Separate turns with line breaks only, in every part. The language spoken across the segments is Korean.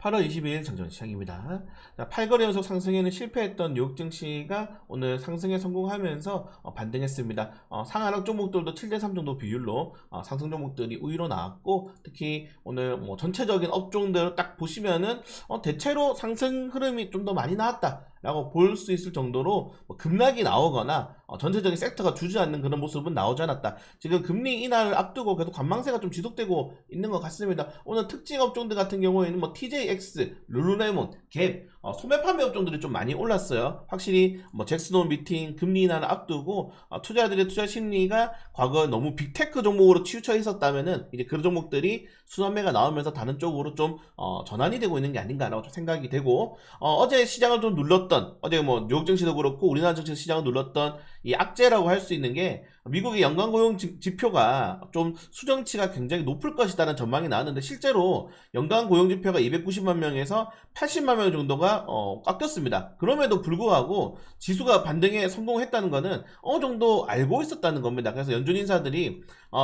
8월 22일 정전 시장입니다. 자, 8거래 연속 상승에는 실패했던 뉴욕 증시가 오늘 상승에 성공하면서 반등했습니다. 상하락 종목들도 7대3 정도 비율로 상승 종목들이 우위로 나왔고, 특히 오늘 전체적인 업종들 딱 보시면은 대체로 상승 흐름이 좀 더 많이 나왔다 라고 볼 수 있을 정도로 급락이 나오거나 전체적인 섹터가 주저앉는 그런 모습은 나오지 않았다. 지금 금리 인하를 앞두고 계속 관망세가 좀 지속되고 있는 것 같습니다. 오늘 특징 업종들 같은 경우에는 TJX, 룰루레몬, 갭, 소매 판매 업종들이 좀 많이 올랐어요. 확실히 잭슨홀 미팅, 금리 인하를 앞두고 투자자들의 투자 심리가 과거 너무 빅테크 종목으로 치우쳐 있었다면은 이제 그런 종목들이 순환매가 나오면서 다른 쪽으로 좀 전환이 되고 있는 게 아닌가라고 좀 생각이 되고, 어제 시장을 좀 눌렀던, 어제 뉴욕 증시도 그렇고 우리나라 증시 시장을 눌렀던 이 악재라고 할 수 있는 게, 미국의 연간 고용 지표가 좀 수정치가 굉장히 높을 것이라는 전망이 나왔는데, 실제로 연간 고용 지표가 290만 명에서 80만 명 정도가 깎였습니다. 그럼에도 불구하고 지수가 반등에 성공했다는 것은 어느 정도 알고 있었다는 겁니다. 그래서 연준 인사들이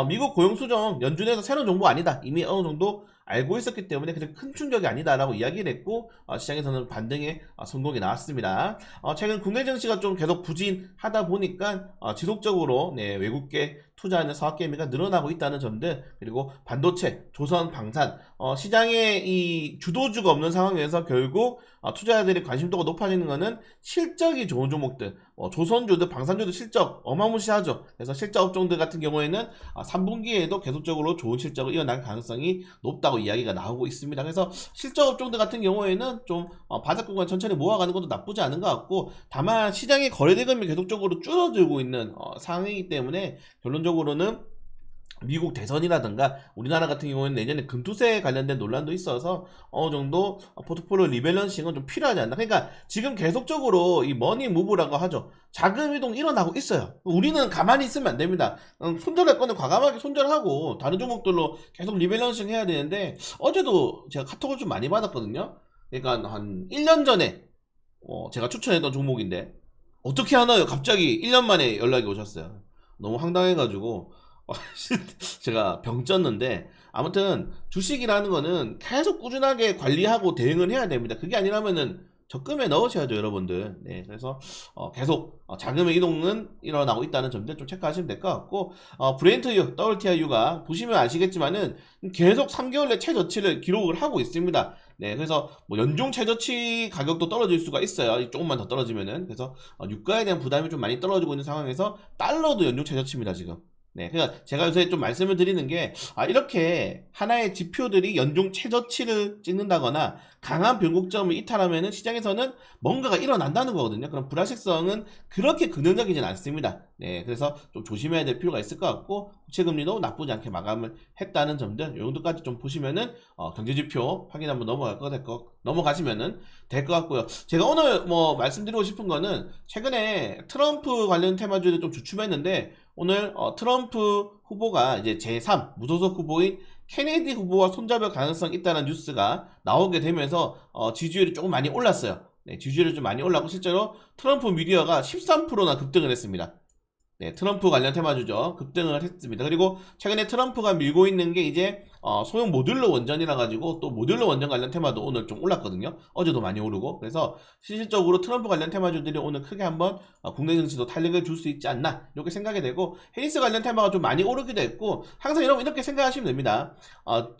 미국 고용 수정 연준에서 새로운 정보 아니다, 이미 어느 정도 알고 있었기 때문에 그렇게 큰 충격이 아니다라고 이야기를 했고, 시장에서는 반등에 성공이 나왔습니다. 최근 국내 증시가 좀 계속 부진하다 보니까 지속적으로 외국계 투자하는 사업개미가 늘어나고 있다는 점들, 그리고 반도체, 조선, 방산, 시장에 이 주도주가 없는 상황에서 결국 투자자들의 관심도가 높아지는 것은 실적이 좋은 종목들, 조선주도 방산주도 실적 어마무시하죠. 그래서 실적 업종들 같은 경우에는 3분기에도 계속적으로 좋은 실적을 이어날 가능성이 높다고 이야기가 나오고 있습니다. 그래서 실적 업종들 같은 경우에는 좀 바닥 구간 천천히 모아가는 것도 나쁘지 않은 것 같고, 다만 시장의 거래대금이 계속적으로 줄어들고 있는 상황이기 때문에 결론적으로는 미국 대선이라든가 우리나라 같은 경우에는 내년에 금투세 관련된 논란도 있어서 어느 정도 포트폴리오 리밸런싱은 좀 필요하지 않나. 그러니까 지금 계속적으로 이 머니 무브라고 하죠. 자금 이동 일어나고 있어요. 우리는 가만히 있으면 안 됩니다. 손절할 거는 과감하게 손절하고 다른 종목들로 계속 리밸런싱 해야 되는데, 어제도 제가 카톡을 좀 많이 받았거든요. 그러니까 한 1년 전에 제가 추천했던 종목인데 어떻게 하나요? 갑자기 1년 만에 연락이 오셨어요. 너무 황당해가지고 제가 병 쪘는데, 아무튼 주식이라는 거는 계속 꾸준하게 관리하고 대응을 해야 됩니다. 그게 아니라면은 적금에 넣으셔야죠, 여러분들. 네, 그래서 계속 자금의 이동은 일어나고 있다는 점들 좀 체크하시면 될 것 같고, 브렌트유, WTI유가 보시면 아시겠지만은 계속 3개월 내 최저치를 기록을 하고 있습니다. 네, 그래서 연중 최저치 가격도 떨어질 수가 있어요. 조금만 더 떨어지면은. 그래서 유가에 대한 부담이 좀 많이 떨어지고 있는 상황에서 달러도 연중 최저치입니다, 지금. 네, 그러니까 제가 요새 좀 말씀을 드리는 게, 이렇게 하나의 지표들이 연중 최저치를 찍는다거나 강한 변곡점을 이탈하면은 시장에서는 뭔가가 일어난다는 거거든요. 그럼 불확실성은 그렇게 긍정적이진 않습니다. 네, 그래서 좀 조심해야 될 필요가 있을 것 같고, 국채금리도 나쁘지 않게 마감을 했다는 점들, 이 정도까지 좀 보시면은 경제지표 확인 한번 넘어가시면은 될 것 같고요. 제가 오늘 말씀드리고 싶은 거는, 최근에 트럼프 관련 테마주를 좀 주춤했는데, 오늘 트럼프 후보가 이제 제3 무소속 후보인 케네디 후보와 손잡을 가능성이 있다는 뉴스가 나오게 되면서 지지율이 조금 많이 올랐어요. 네, 지지율이 좀 많이 올랐고, 실제로 트럼프 미디어가 13%나 급등을 했습니다. 네, 트럼프 관련 테마주죠. 급등을 했습니다. 그리고 최근에 트럼프가 밀고 있는 게 이제 소형 모듈러 원전이라 가지고, 또 모듈러 원전 관련 테마도 오늘 좀 올랐거든요. 어제도 많이 오르고. 그래서 실질적으로 트럼프 관련 테마주들이 오늘 크게 한번 국내 증시도 탄력을 줄 수 있지 않나, 이렇게 생각이 되고, 해리스 관련 테마가 좀 많이 오르기도 했고, 항상 여러분 이렇게 생각하시면 됩니다.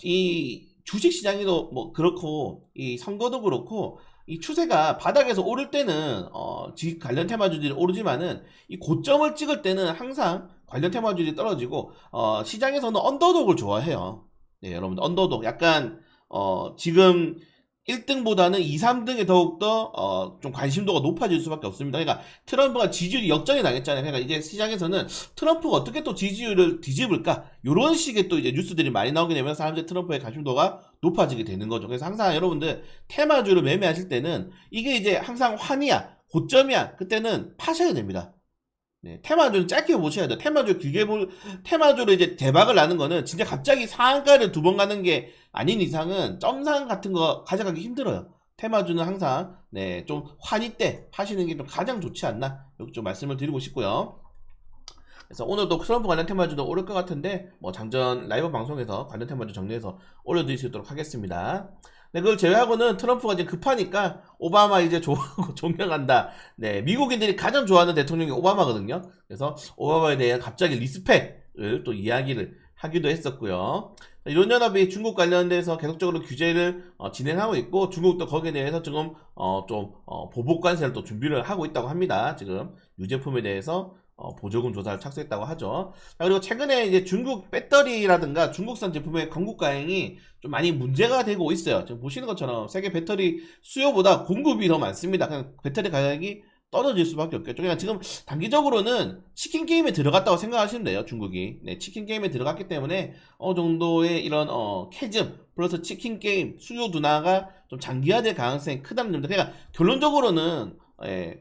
이 주식 시장도 그렇고, 이 선거도 그렇고, 이 추세가 바닥에서 오를 때는 관련 테마주들이 오르지만은, 이 고점을 찍을 때는 항상 관련 테마주들이 떨어지고, 시장에서는 언더독을 좋아해요. 네, 여러분들 언더독 약간 지금 1등보다는 2, 3등에 더욱더 좀 관심도가 높아질 수밖에 없습니다. 그러니까 트럼프가 지지율이 역전이 당했잖아요. 그러니까 이제 시장에서는 트럼프가 어떻게 또 지지율을 뒤집을까, 이런 식의 또 이제 뉴스들이 많이 나오게 되면 사람들이 트럼프의 관심도가 높아지게 되는 거죠. 그래서 항상 여러분들 테마주를 매매하실 때는 이게 이제 항상 환이야, 고점이야, 그때는 파셔야 됩니다. 네, 테마주는 짧게 보셔야 돼요. 테마주로 이제 대박을 나는 거는 진짜 갑자기 상한가를 2번 가는 게 아닌 이상은 점상 같은 거 가져가기 힘들어요. 테마주는 항상 좀 환희 때 파시는 게 좀 가장 좋지 않나, 이렇게 좀 말씀을 드리고 싶고요. 그래서 오늘도 트럼프 관련 테마주도 오를 것 같은데, 장전 라이브 방송에서 관련 테마주 정리해서 올려드릴 수 있도록 하겠습니다. 네, 그걸 제외하고는 트럼프가 지금 급하니까 오바마 이제 좋아하고 존경한다. 네, 미국인들이 가장 좋아하는 대통령이 오바마거든요. 그래서 오바마에 대해 갑자기 리스펙을 또 이야기를 하기도 했었고요. 유럽연합이 중국 관련돼서 계속적으로 규제를 진행하고 있고, 중국도 거기에 대해서 지금 좀 보복 관세를 또 준비를 하고 있다고 합니다. 지금 유제품에 대해서 보조금 조사를 착수했다고 하죠. 자, 그리고 최근에 이제 중국 배터리라든가 중국산 제품의 건국 가행이 좀 많이 문제가 되고 있어요. 지금 보시는 것처럼 세계 배터리 수요보다 공급이 더 많습니다. 그냥 배터리 가격이 떨어질 수밖에 없겠죠. 그냥 지금 단기적으로는 치킨 게임에 들어갔다고 생각하시면 돼요. 중국이. 네, 치킨 게임에 들어갔기 때문에 어느 정도의 이런 캐즘 플러스 치킨 게임 수요 둔화가 좀 장기화될 가능성이 크다는 점입니다. 그러니까 결론적으로는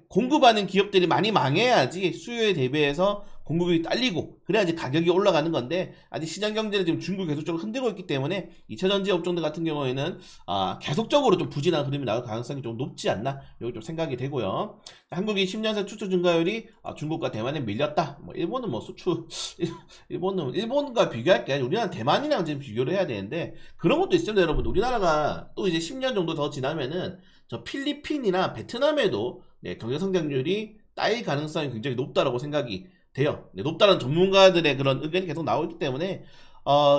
공급하는 기업들이 많이 망해야지 수요에 대비해서 공급이 딸리고 그래야지 가격이 올라가는 건데, 아직 시장 경제를 지금 중국이 계속적으로 흔들고 있기 때문에 2차전지 업종들 같은 경우에는 계속적으로 좀 부진한 흐름이 나올 가능성이 좀 높지 않나, 여기 좀 생각이 되고요. 한국이 10년새 수출 증가율이 중국과 대만에 밀렸다. 뭐 일본은 뭐 수출 일본과 비교할 게 아니라 우리나라 대만이랑 지금 비교를 해야 되는데, 그런 것도 있습니다, 여러분. 우리나라가 또 이제 10년 정도 더 지나면은 저 필리핀이나 베트남에도 경제 성장률이 따일 가능성이 굉장히 높다라고 생각이 돼요. 높다는 전문가들의 그런 의견이 계속 나오기 때문에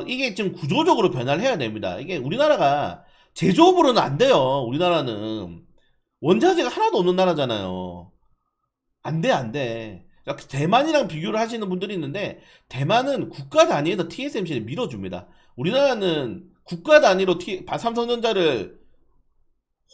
이게 지금 구조적으로 변화를 해야 됩니다. 이게 우리나라가 제조업으로는 안 돼요. 우리나라는 원자재가 하나도 없는 나라잖아요. 안 돼, 안 돼. 대만이랑 비교를 하시는 분들이 있는데, 대만은 국가 단위에서 TSMC를 밀어줍니다. 우리나라는 국가 단위로 삼성전자를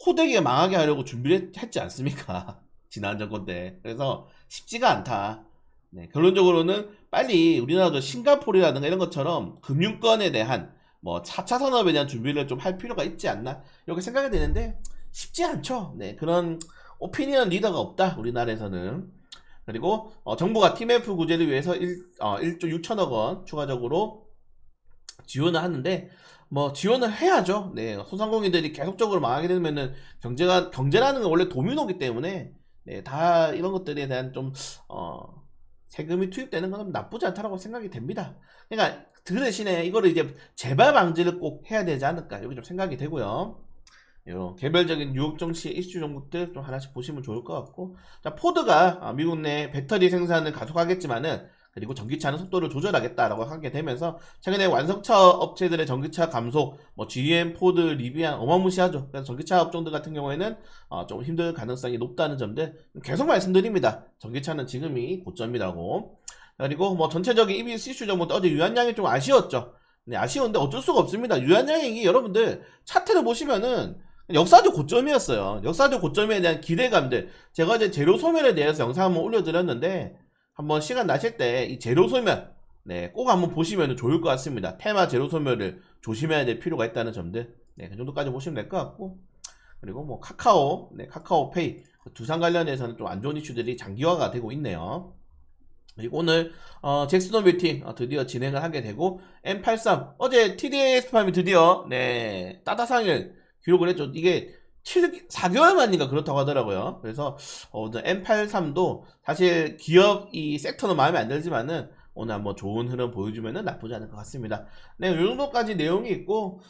호되게 망하게 하려고 준비를 했지 않습니까? 지난 정권 때. 그래서 쉽지가 않다. 네, 결론적으로는 빨리 우리나라도 싱가포르라든가 이런 것처럼 금융권에 대한 뭐 4차 산업에 대한 준비를 좀 할 필요가 있지 않나, 이렇게 생각이 되는데 쉽지 않죠. 네, 그런 오피니언 리더가 없다, 우리나라에서는. 그리고 정부가 TMF 구제를 위해서 1조 6천억 원 추가적으로 지원을 하는데, 뭐 지원을 해야죠. 네, 소상공인들이 계속적으로 망하게 되면은 경제라는 건 원래 도미노기 때문에 네, 다 이런 것들에 대한 좀 세금이 투입되는 건 나쁘지 않다라고 생각이 됩니다. 그러니까 그 대신에 이거를 이제 재발 방지를 꼭 해야 되지 않을까, 여기 좀 생각이 되고요. 개별적인 뉴욕 정치 이슈 종목들 좀 하나씩 보시면 좋을 것 같고, 자, 포드가 미국 내 배터리 생산을 가속하겠지만은, 그리고 전기차는 속도를 조절하겠다라고 하게 되면서 최근에 완성차 업체들의 전기차 감소, 뭐 GM, 포드, 리비안 어마무시하죠. 그래서 전기차 업종들 같은 경우에는 좀 힘들 가능성이 높다는 점들 계속 말씀드립니다. 전기차는 지금이 고점이라고. 그리고 뭐 전체적인 EV 이슈 종목, 어제 유한양이 좀 아쉬웠죠. 네, 아쉬운데 어쩔 수가 없습니다. 유한양이 여러분들 차트를 보시면은 역사적 고점이었어요. 역사적 고점에 대한 기대감들, 제가 이제 재료 소멸에 대해서 영상 한번 올려드렸는데, 한번 시간 나실 때 이 재료 소멸 꼭 한번 보시면 좋을 것 같습니다. 테마 재료 소멸을 조심해야 될 필요가 있다는 점들, 그 정도까지 보시면 될 것 같고, 그리고 뭐 카카오페이 두산 관련해서는 좀 안 좋은 이슈들이 장기화가 되고 있네요. 그리고 오늘 잭스톤 미팅 드디어 진행을 하게 되고, M83 어제 TDS팜이 드디어 따다상을 기록을 했죠. 이게 4개월 만인가 그렇다고 하더라고요. 그래서 M83도 사실 기업 이 섹터는 마음에 안 들지만은 오늘 한번 좋은 흐름 보여주면은 나쁘지 않을 것 같습니다. 네, 이 정도까지 내용이 있고,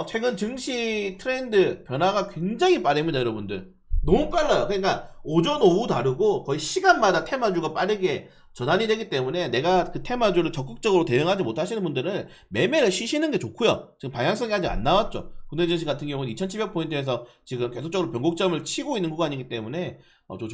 최근 증시 트렌드 변화가 굉장히 빠릅니다, 여러분들. 너무 빨라요. 그러니까 오전 오후 다르고 거의 시간마다 테마주가 빠르게 전환이 되기 때문에, 내가 그 테마주를 적극적으로 대응하지 못하시는 분들은 매매를 쉬시는 게 좋고요. 지금 방향성이 아직 안 나왔죠. 국내증시 같은 경우는 2700포인트에서 지금 계속적으로 변곡점을 치고 있는 구간이기 때문에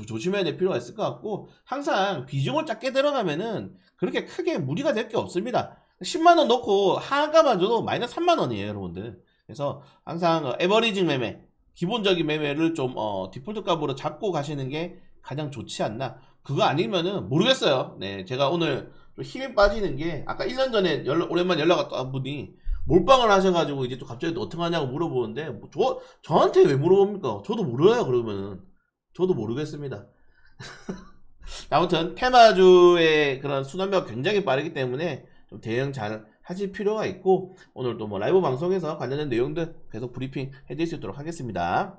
조심해야 될 필요가 있을 것 같고, 항상 비중을 작게 들어가면은 그렇게 크게 무리가 될 게 없습니다. 10만원 넣고 하한가만 줘도 마이너스 3만원이에요, 여러분들. 그래서 항상 에버리징 매매, 기본적인 매매를 좀 디폴트 값으로 잡고 가시는 게 가장 좋지 않나. 그거 아니면은 모르겠어요. 네, 제가 오늘 좀 힘이 빠지는 게, 아까 1년 전에 오랜만에 연락 왔던 분이 몰빵을 하셔가지고 이제 또 갑자기 또 어떻게 하냐고 물어보는데, 뭐 저한테 왜 물어봅니까? 저도 몰라요. 그러면은 저도 모르겠습니다. 아무튼 테마주의 그런 순환매가 굉장히 빠르기 때문에 좀 대응 잘 하실 필요가 있고, 오늘 또 뭐 라이브 방송에서 관련된 내용들 계속 브리핑 해드릴 수 있도록 하겠습니다.